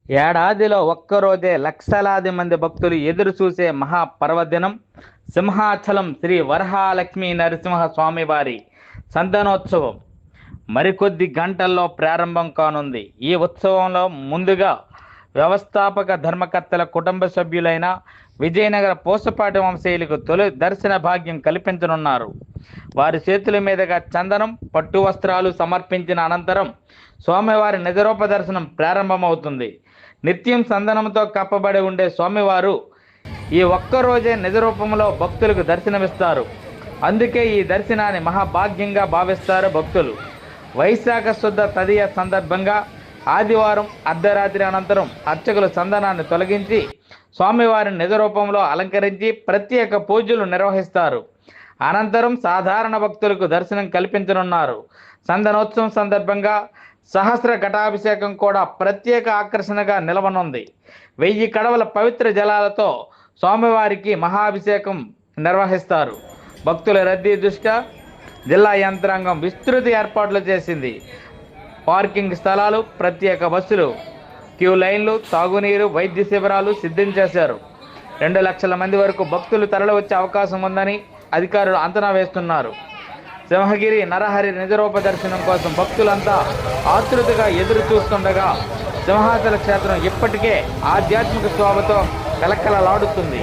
ఏడాదిలో ఒక్కరోజే లక్షలాది మంది భక్తులు ఎదురు చూసే మహాపర్వదినం సింహాచలం శ్రీ వరహాలక్ష్మీ నరసింహ స్వామివారి సంతానోత్సవం మరికొద్ది గంటల్లో ప్రారంభం కానుంది. ఈ ఉత్సవంలో ముందుగా వ్యవస్థాపక ధర్మకర్తల కుటుంబ సభ్యులైన విజయనగర పూసపాటి వంశీయులకు తొలి దర్శన భాగ్యం కల్పించనున్నారు. వారి చేతుల మీదుగా చందనం, పట్టు వస్త్రాలు సమర్పించిన అనంతరం స్వామివారి నిజరూప దర్శనం ప్రారంభమవుతుంది. నిత్యం సందనంతో కప్పబడి ఉండే స్వామివారు ఈ ఒక్కరోజే నిజరూపంలో భక్తులకు దర్శనమిస్తారు. అందుకే ఈ దర్శనాన్ని మహాభాగ్యంగా భావిస్తారు భక్తులు. వైశాఖ శుద్ధ తదియ సందర్భంగా ఆదివారం అర్ధరాత్రి అనంతరం అర్చకులు సందనాన్ని తొలగించి స్వామివారిని నిజరూపంలో అలంకరించి ప్రత్యేక పూజలు నిర్వహిస్తారు. అనంతరం సాధారణ భక్తులకు దర్శనం కల్పించనున్నారు. సందనోత్సవం సందర్భంగా సహస్ర ఘటాభిషేకం కూడా ప్రత్యేక ఆకర్షణగా నిలవనుంది. 1000 కడవల పవిత్ర జలాలతో స్వామివారికి మహాభిషేకం నిర్వహిస్తారు. భక్తుల రద్దీ దృష్ట్యా జిల్లా యంత్రాంగం విస్తృత ఏర్పాట్లు చేసింది. పార్కింగ్ స్థలాలు, ప్రత్యేక బస్సులు, క్యూ లైన్లు, తాగునీరు, వైద్య శిబిరాలు సిద్ధం చేశారు. 2 లక్షల మంది వరకు భక్తులు తరలి వచ్చే అవకాశం ఉందని అధికారులు అంచనా వేస్తున్నారు. సింహగిరి నరహరి నిజరూప దర్శనం కోసం భక్తులంతా ఆతృతగా ఎదురు చూస్తుండగా సింహాచల క్షేత్రం ఇప్పటికే ఆధ్యాత్మిక శోభతో కలకలలాడుతుంది.